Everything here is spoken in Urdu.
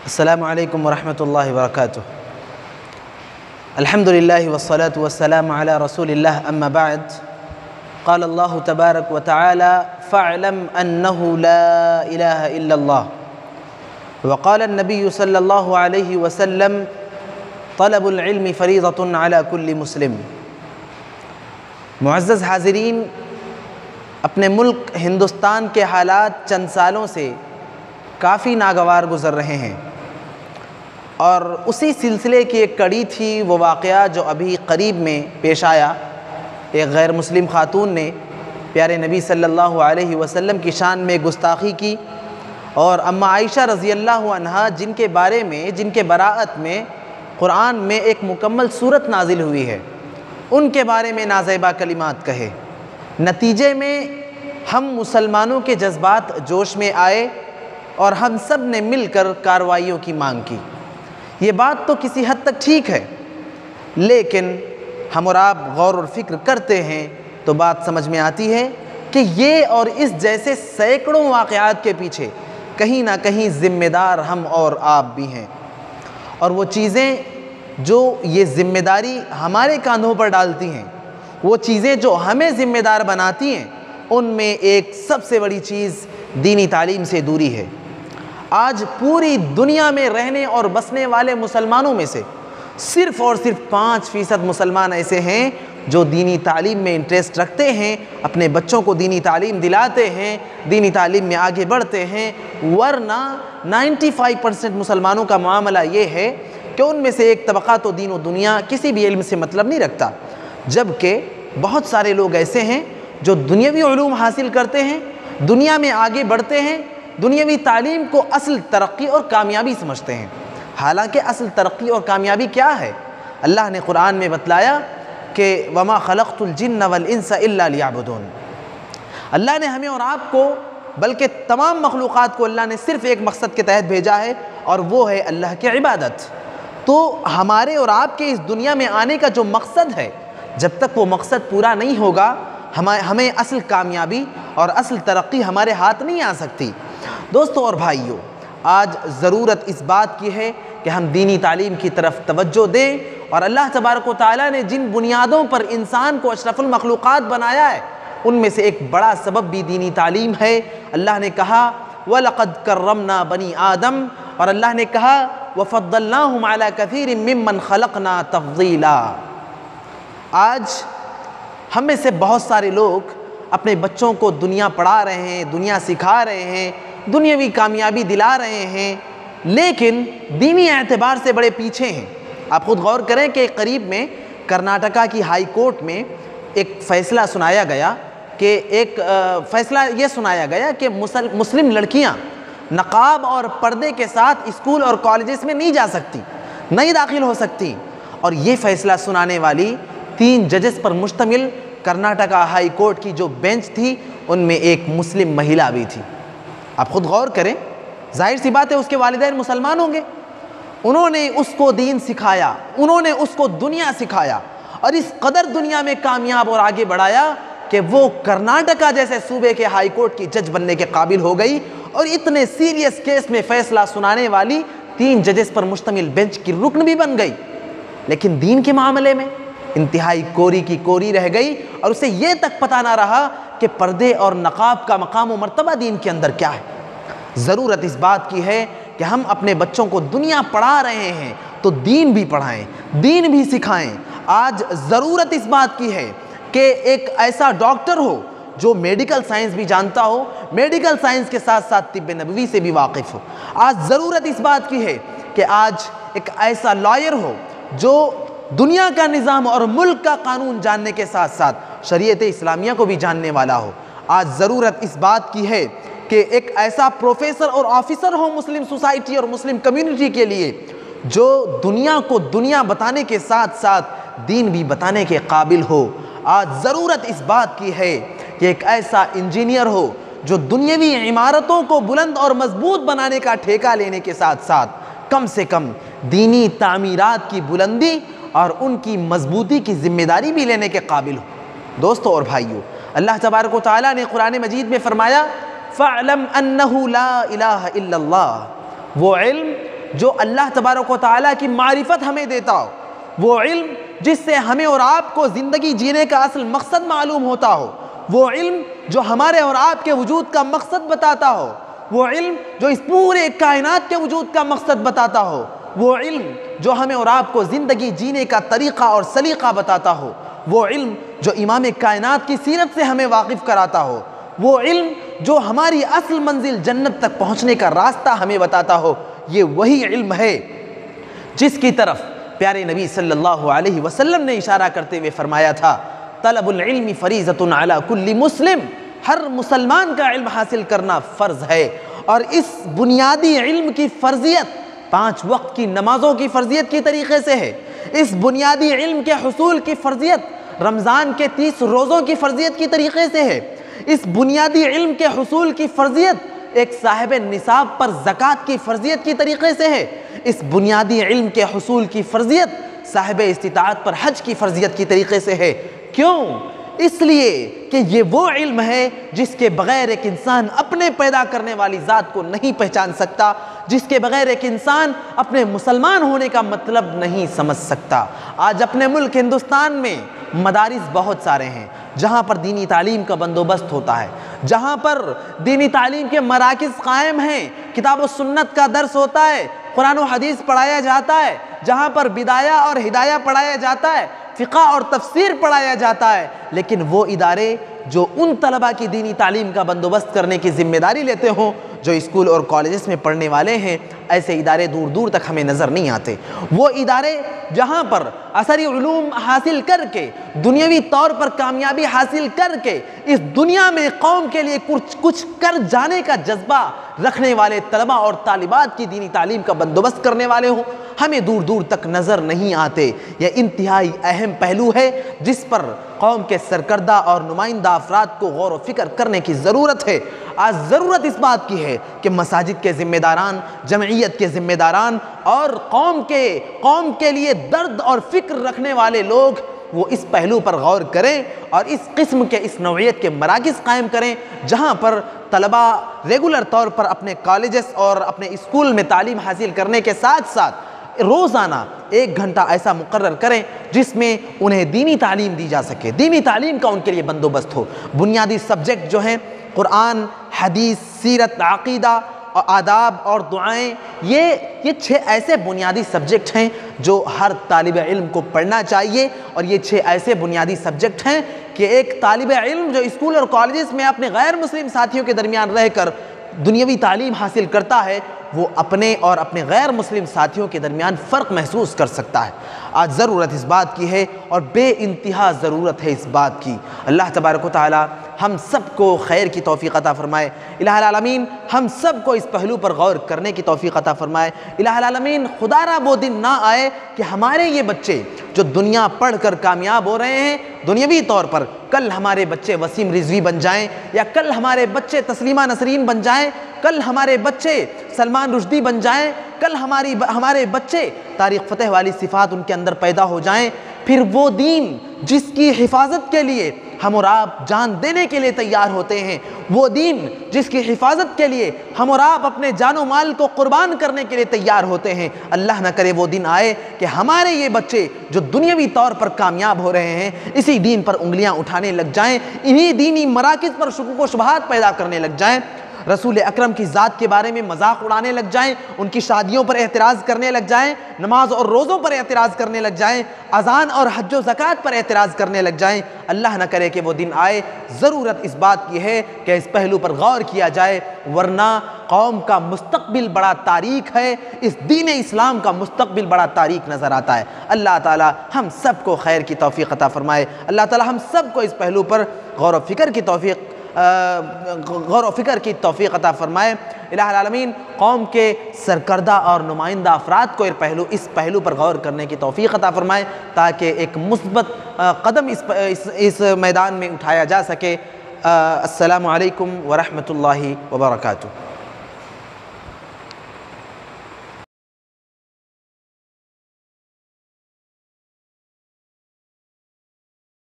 السلام علیکم ورحمۃ اللہ وبرکاتہ۔ الحمد للہ والصلاة والسلام علی رسول اللہ، اما بعد، قال اللہ تبارک وتعالی فاعلم انہ لا الہ الا اللہ، وقال النبی صلی اللہ علیہ وسلم طلب العلم فریضۃ علی کل مسلم۔ معزز حاضرین، اپنے ملک ہندوستان کے حالات چند سالوں سے کافی ناگوار گزر رہے ہیں، اور اسی سلسلے کی ایک کڑی تھی وہ واقعہ جو ابھی قریب میں پیش آیا۔ ایک غیر مسلم خاتون نے پیارے نبی صلی اللہ علیہ وسلم کی شان میں گستاخی کی، اور اماں عائشہ رضی اللہ عنہا جن کے بارے میں، جن کے براءت میں قرآن میں ایک مکمل صورت نازل ہوئی ہے، ان کے بارے میں نازیبہ کلمات کہے۔ نتیجے میں ہم مسلمانوں کے جذبات جوش میں آئے اور ہم سب نے مل کر کارروائیوں کی مانگ کی۔ یہ بات تو کسی حد تک ٹھیک ہے، لیکن ہم اور آپ غور و فکر کرتے ہیں تو بات سمجھ میں آتی ہے کہ یہ اور اس جیسے سینکڑوں واقعات کے پیچھے کہیں نہ کہیں ذمہ دار ہم اور آپ بھی ہیں، اور وہ چیزیں جو یہ ذمہ داری ہمارے کاندھوں پر ڈالتی ہیں، وہ چیزیں جو ہمیں ذمہ دار بناتی ہیں، ان میں ایک سب سے بڑی چیز دینی تعلیم سے دوری ہے۔ آج پوری دنیا میں رہنے اور بسنے والے مسلمانوں میں سے صرف اور صرف 5% مسلمان ایسے ہیں جو دینی تعلیم میں انٹرسٹ رکھتے ہیں، اپنے بچوں کو دینی تعلیم دلاتے ہیں، دینی تعلیم میں آگے بڑھتے ہیں، ورنہ 95% مسلمانوں کا معاملہ یہ ہے کہ ان میں سے ایک طبقہ تو دین و دنیا کسی بھی علم سے مطلب نہیں رکھتا، جبکہ بہت سارے لوگ ایسے ہیں جو دنیاوی علوم حاصل کرتے ہیں، دنیا میں آگے بڑھتے ہیں، دنیاوی تعلیم کو اصل ترقی اور کامیابی سمجھتے ہیں۔ حالانکہ اصل ترقی اور کامیابی کیا ہے؟ اللہ نے قرآن میں بتلایا کہ وَمَا خَلَقْتُ الْجِنَّ وَالْإِنسَ إِلَّا لِيَعْبُدُونَ۔ اللہ نے ہمیں اور آپ کو، بلکہ تمام مخلوقات کو اللہ نے صرف ایک مقصد کے تحت بھیجا ہے، اور وہ ہے اللہ کی عبادت۔ تو ہمارے اور آپ کے اس دنیا میں آنے کا جو مقصد ہے، جب تک وہ مقصد پورا نہیں ہوگا، ہمیں اصل کامیابی اور اصل ترقی ہمارے ہاتھ نہیں آ سکتی۔ دوستوں اور بھائیوں، آج ضرورت اس بات کی ہے کہ ہم دینی تعلیم کی طرف توجہ دیں، اور اللہ تبارک و تعالیٰ نے جن بنیادوں پر انسان کو اشرف المخلوقات بنایا ہے، ان میں سے ایک بڑا سبب بھی دینی تعلیم ہے۔ اللہ نے کہا وَلَقَدْ كَرَّمْنَا بَنِي آدم، اور اللہ نے کہا وَفَضَّلْنَاهُمْ عَلَى كَثِيرٍ مِّمَّنْ خَلَقْنَا تَفْضِيلًا۔ آج ہم میں سے بہت سارے لوگ اپنے بچوں کو دنیا پڑھا رہے ہیں، دنیا سکھا رہے ہیں، دنیاوی کامیابی دلا رہے ہیں، لیکن دینی اعتبار سے بڑے پیچھے ہیں۔ آپ خود غور کریں کہ قریب میں کرناٹکا کی ہائی کورٹ میں ایک فیصلہ سنایا گیا کہ مسلم لڑکیاں نقاب اور پردے کے ساتھ اسکول اور کالجز میں نہیں جا سکتی، نہیں داخل ہو سکتی، اور یہ فیصلہ سنانے والی 3 ججز پر مشتمل کرناٹکا ہائی کورٹ کی جو بینچ تھی، ان میں ایک مسلم مہیلا بھی تھی۔ آپ خود غور کریں، ظاہر سی بات ہے اس کے والدین مسلمان ہوں گے، انہوں نے اس کو دین سکھایا، انہوں نے اس کو دنیا سکھایا، اور اس قدر دنیا میں کامیاب اور آگے بڑھایا کہ وہ کرناٹکا جیسے صوبے کے ہائی کورٹ کی جج بننے کے قابل ہو گئی، اور اتنے سیریس کیس میں فیصلہ سنانے والی 3 ججز پر مشتمل بینچ کی رکن بھی بن گئی۔ لیکن دین کے معاملے میں انتہائی کوری کی کوری رہ گئی، اور اسے یہ تک پتہ نہ رہا کہ پردے اور نقاب کا مقام و مرتبہ دین کے اندر کیا ہے۔ ضرورت اس بات کی ہے کہ ہم اپنے بچوں کو دنیا پڑھا رہے ہیں تو دین بھی پڑھائیں، دین بھی سکھائیں۔ آج ضرورت اس بات کی ہے کہ ایک ایسا ڈاکٹر ہو جو میڈیکل سائنس بھی جانتا ہو، میڈیکل سائنس کے ساتھ ساتھ طب نبوی سے بھی واقف ہو۔ آج ضرورت اس بات کی ہے کہ آج ایک ایسا لائر ہو جو دنیا کا نظام اور ملک کا قانون جاننے کے ساتھ ساتھ شریعت اسلامیہ کو بھی جاننے والا ہو۔ آج ضرورت اس بات کی ہے کہ ایک ایسا پروفیسر اور آفیسر ہو مسلم سوسائٹی اور مسلم کمیونٹی کے لیے، جو دنیا کو دنیا بتانے کے ساتھ ساتھ دین بھی بتانے کے قابل ہو۔ آج ضرورت اس بات کی ہے کہ ایک ایسا انجینئر ہو جو دنیاوی عمارتوں کو بلند اور مضبوط بنانے کا ٹھیکہ لینے کے ساتھ ساتھ کم سے کم دینی تعمیرات کی بلندی اور ان کی مضبوطی کی ذمہ داری بھی لینے کے قابل ہو۔ دوستو اور بھائیو، اللہ تبارک و تعالیٰ نے قرآن مجید میں فرمایا فَاعْلَمْ أَنَّهُ لَا إِلَٰهَ إِلَّا اللَّهُ، وہ علم جو اللہ تبارک و تعالیٰ کی معرفت ہمیں دیتا ہو، وہ علم جس سے ہمیں اور آپ کو زندگی جینے کا اصل مقصد معلوم ہوتا ہو، وہ علم جو ہمارے اور آپ کے وجود کا مقصد بتاتا ہو، وہ علم جو اس پورے کائنات کے وجود کا مقصد بتاتا ہو، وہ علم جو ہمیں اور آپ کو زندگی جینے کا طریقہ اور سلیقہ بتاتا ہو، وہ علم جو امام کائنات کی سیرت سے ہمیں واقف کراتا ہو، وہ علم جو ہماری اصل منزل جنت تک پہنچنے کا راستہ ہمیں بتاتا ہو، یہ وہی علم ہے جس کی طرف پیارے نبی صلی اللہ علیہ وسلم نے اشارہ کرتے ہوئے فرمایا تھا، طلب العلم فریضۃ علی کل مسلم، ہر مسلمان کا علم حاصل کرنا فرض ہے۔ اور اس بنیادی علم کی فرضیت 5 وقت کی نمازوں کی فرضیت کی طریقے سے ہے، اس بنیادی علم کے حصول کی فرضیت رمضان کے 30 روزوں کی فرضیت کی طریقے سے ہے، اس بنیادی علم کے حصول کی فرضیت ایک صاحب نصاب پر زکوٰۃ کی فرضیت کی طریقے سے ہے، اس بنیادی علم کے حصول کی فرضیت صاحب استطاعت پر حج کی فرضیت کی طریقے سے ہے۔ کیوں؟ اس لیے کہ یہ وہ علم ہے جس کے بغیر ایک انسان اپنے پیدا کرنے والی ذات کو نہیں پہچان سکتا، جس کے بغیر ایک انسان اپنے مسلمان ہونے کا مطلب نہیں سمجھ سکتا۔ آج اپنے ملک ہندوستان میں مدارس بہت سارے ہیں جہاں پر دینی تعلیم کا بندوبست ہوتا ہے، جہاں پر دینی تعلیم کے مراکز قائم ہیں، کتاب و سنت کا درس ہوتا ہے، قرآن و حدیث پڑھایا جاتا ہے، جہاں پر بدایہ اور ہدایہ پڑھایا جاتا ہے، فقہ اور تفسیر پڑھایا جاتا ہے، لیکن وہ ادارے جو ان طلبہ کی دینی تعلیم کا بندوبست کرنے کی ذمہ داری لیتے ہوں جو اسکول اور کالجز میں پڑھنے والے ہیں، ایسے ادارے دور دور تک ہمیں نظر نہیں آتے۔ وہ ادارے جہاں پر عصری علوم حاصل کر کے دنیاوی طور پر کامیابی حاصل کر کے اس دنیا میں قوم کے لیے کچھ کر جانے کا جذبہ رکھنے والے طلبہ اور طالبات کی دینی تعلیم کا بندوبست کرنے والے ہوں، ہمیں دور دور تک نظر نہیں آتے۔ یہ انتہائی اہم پہلو ہے جس پر قوم کے سرکردہ اور نمائندہ افراد کو غور و فکر کرنے کی ضرورت ہے۔ آج ضرورت اس بات کی ہے کہ مساجد کے ذمہ داران، جمعیت کے ذمہ داران اور قوم کے لیے درد اور فکر رکھنے والے لوگ وہ اس پہلو پر غور کریں اور اس قسم کے اس نوعیت کے مراکز قائم کریں جہاں پر طلبہ ریگولر طور پر اپنے کالجز اور اپنے اسکول میں تعلیم حاصل کرنے کے ساتھ ساتھ روزانہ 1 گھنٹہ ایسا مقرر کریں جس میں انہیں دینی تعلیم دی جا سکے، دینی تعلیم کا ان کے لیے بندوبست ہو۔ بنیادی سبجیکٹ جو ہیں قرآن، حدیث، سیرت، عقیدہ، آداب اور دعائیں، یہ 6 ایسے بنیادی سبجیکٹ ہیں جو ہر طالب علم کو پڑھنا چاہیے، اور یہ 6 ایسے بنیادی سبجیکٹ ہیں کہ ایک طالب علم جو اسکول اور کالجز میں اپنے غیر مسلم ساتھیوں کے درمیان رہ کر دنیاوی تعلیم حاصل کرتا ہے، وہ اپنے اور اپنے غیر مسلم ساتھیوں کے درمیان فرق محسوس کر سکتا ہے۔ آج ضرورت اس بات کی ہے اور بے انتہا ضرورت ہے اس بات کی۔ اللہ تبارک و تعالی ہم سب کو خیر کی توفیق عطا فرمائے۔ الہ العالمین ہم سب کو اس پہلو پر غور کرنے کی توفیق عطا فرمائے۔ الہ العالمین خدا را وہ دن نہ آئے کہ ہمارے یہ بچے جو دنیا پڑھ کر کامیاب ہو رہے ہیں دنیاوی طور پر، کل ہمارے بچے وسیم رضوی بن جائیں، یا کل ہمارے بچے تسلیمہ نسرین بن جائیں، کل ہمارے بچے سلمان رشدی بن جائیں، کل ہمارے بچے طارق فتح والی صفات ان کے اندر پیدا ہو جائیں۔ پھر وہ دین جس کی حفاظت کے لیے ہم اور آپ جان دینے کے لیے تیار ہوتے ہیں، وہ دین جس کی حفاظت کے لیے ہم اور آپ اپنے جان و مال کو قربان کرنے کے لیے تیار ہوتے ہیں، اللہ نہ کرے وہ دن آئے کہ ہمارے یہ بچے جو دنیاوی طور پر کامیاب ہو رہے ہیں اسی دین پر انگلیاں اٹھانے لگ جائیں، انہی دینی مراکز پر شکوک و شبہات پیدا کرنے لگ جائیں، رسول اکرم کی ذات کے بارے میں مذاق اڑانے لگ جائیں، ان کی شادیوں پر اعتراض کرنے لگ جائیں، نماز اور روزوں پر اعتراض کرنے لگ جائیں، اذان اور حج و زکوٰۃ پر اعتراض کرنے لگ جائیں۔ اللہ نہ کرے کہ وہ دن آئے۔ ضرورت اس بات کی ہے کہ اس پہلو پر غور کیا جائے، ورنہ قوم کا مستقبل بڑا تاریک ہے، اس دین اسلام کا مستقبل بڑا تاریک نظر آتا ہے۔ اللہ تعالی ہم سب کو خیر کی توفیق عطا فرمائے۔ اللہ تعالی ہم سب کو اس پہلو پر غور و فکر کی توفیق عطا فرمائے۔ الہ العالمین قوم کے سرکردہ اور نمائندہ افراد کو اس پہلو پر غور کرنے کی توفیق عطا فرمائے تاکہ ایک مثبت قدم اس میدان میں اٹھایا جا سکے۔ السلام علیکم ورحمۃ اللہ وبرکاتہ۔